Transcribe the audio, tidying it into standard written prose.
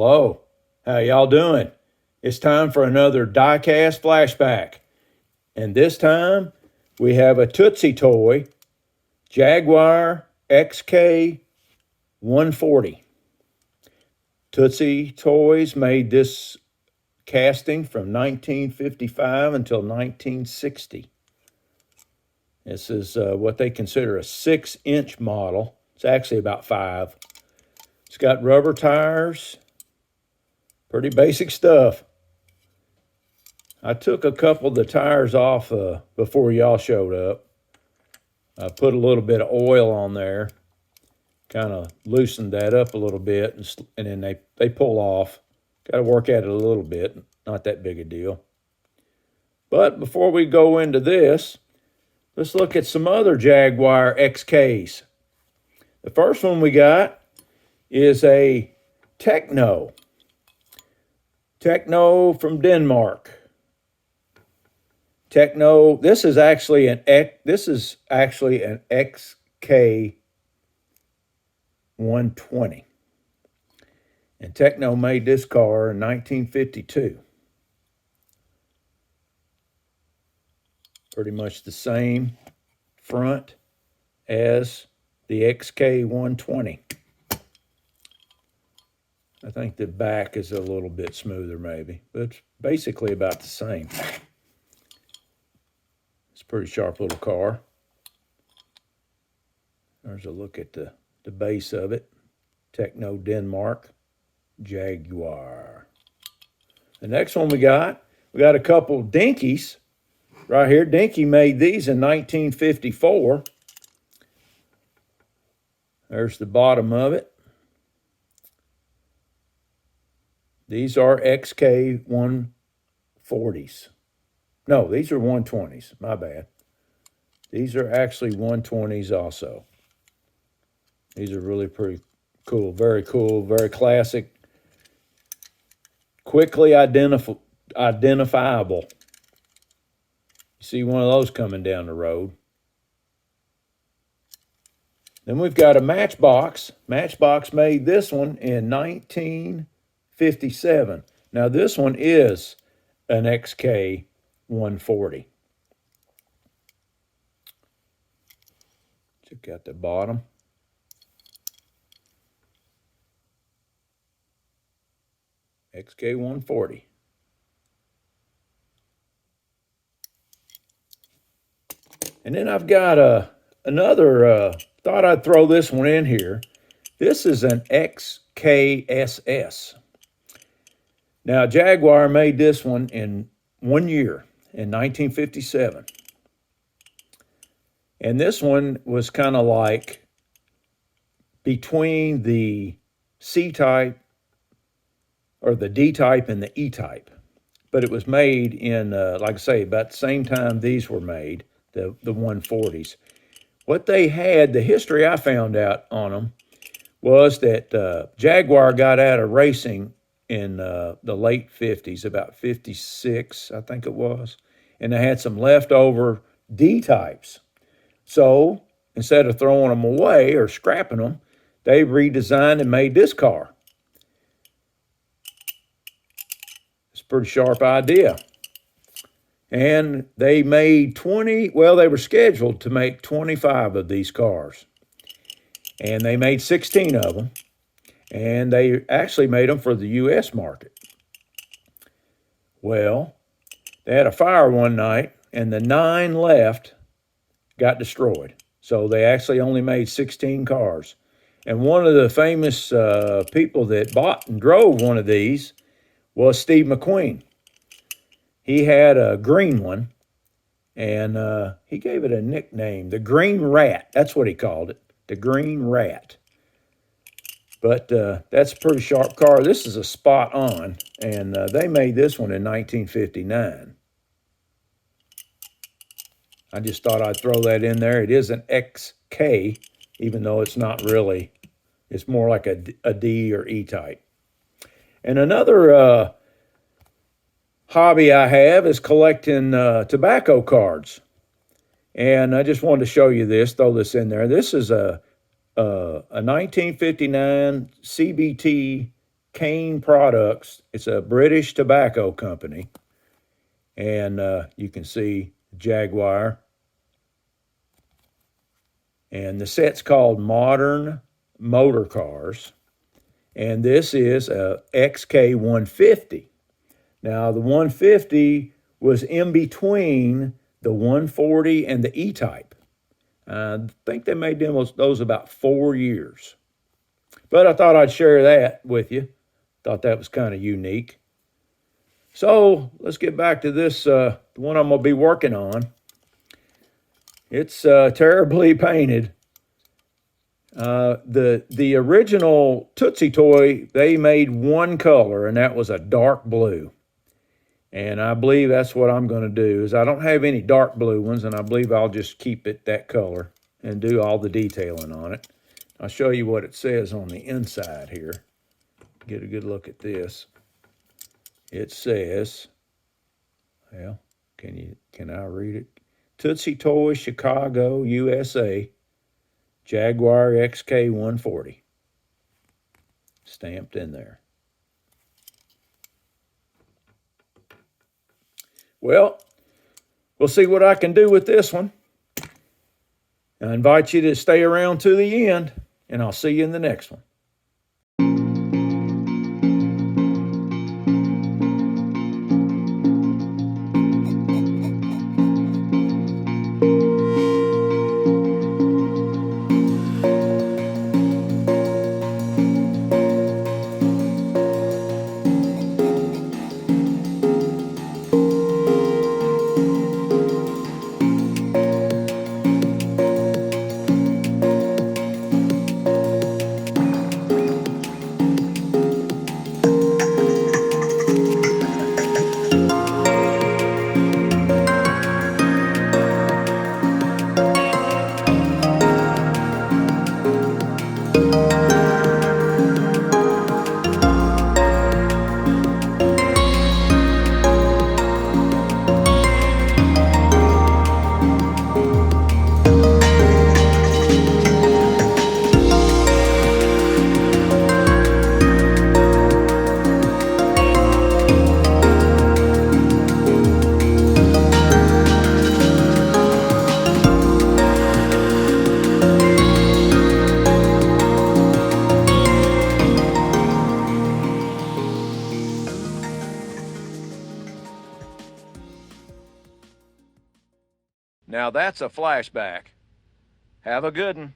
Hello, how y'all doing? It's time for another diecast flashback. And this time we have a Tootsie toy, Jaguar XK140. Tootsie Toys made this casting from 1955 until 1960. This is what they consider a 6-inch model. It's actually about 5. It's got rubber tires. Pretty basic stuff. I took a couple of the tires off before y'all showed up. I put a little bit of oil on there, kind of loosened that up a little bit, and then they pull off. Got to work at it a little bit, not that big a deal. But before we go into this, let's look at some other Jaguar XKs. The first one we got is a Techno from Denmark. Techno. This is actually an XK120, and Techno made this car in 1952. Pretty much the same front as the XK120. I think the back is a little bit smoother maybe, but it's basically about the same. It's a pretty sharp little car. There's a look at the base of it. Techno Denmark Jaguar. The next one we got a couple Dinkies right here. Dinky made these in 1954. There's the bottom of it. These are XK140s. No, these are 120s. My bad. These are actually 120s also. These are really pretty cool, very classic, quickly identifiable. You see one of those coming down the road. Then we've got a Matchbox. Matchbox made this one in 1957. Now this one is an XK140. Check out the bottom. XK140. And then I've got another, thought I'd throw this one in here. This is an XKSS. Now, Jaguar made this one in 1 year, in 1957. And this one was kind of like between the C-type or the D-type and the E-type. But it was made in, like I say, about the same time these were made, the 140s. What they had, the history I found out on them, was that Jaguar got out of racing in the late 50s, about 56, I think it was. And they had some leftover D-types. So instead of throwing them away or scrapping them, they redesigned and made this car. It's a pretty sharp idea. And they made 20, well, they were scheduled to make 25 of these cars. And they made 16 of them. And they actually made them for the U.S. market. Well, they had a fire one night, and the 9 left got destroyed. So they actually only made 16 cars. And one of the famous people that bought and drove one of these was Steve McQueen. He had a green one, and he gave it a nickname, the Green Rat. That's what he called it, the Green Rat. But that's a pretty sharp car. This is a spot on, and they made this one in 1959. I just thought I'd throw that in there. It is an XK, even though it's not really. It's more like a D or E type. And another hobby I have is collecting tobacco cards. And I just wanted to show you this, throw this in there. This is a 1959 CBT Cane Products. It's a British tobacco company. And you can see Jaguar. And the set's called Modern Motor Cars. And this is a XK150. Now, the 150 was in between the 140 and the E-Type. I think they made those about 4 years. But I thought I'd share that with you. Thought that was kind of unique. So let's get back to this, the one I'm going to be working on. It's terribly painted. The original Tootsie Toy, they made one color, and that was a dark blue. And I believe that's what I'm going to do. Is I don't have any dark blue ones, and I believe I'll just keep it that color and do all the detailing on it. I'll show you what it says on the inside here. Get a good look at this. It says, well, can I read it? TootsieToys, Chicago, USA, Jaguar XK140. Stamped in there. Well, we'll see what I can do with this one. I invite you to stay around to the end, and I'll see you in the next one. Now that's a flashback. Have a good one.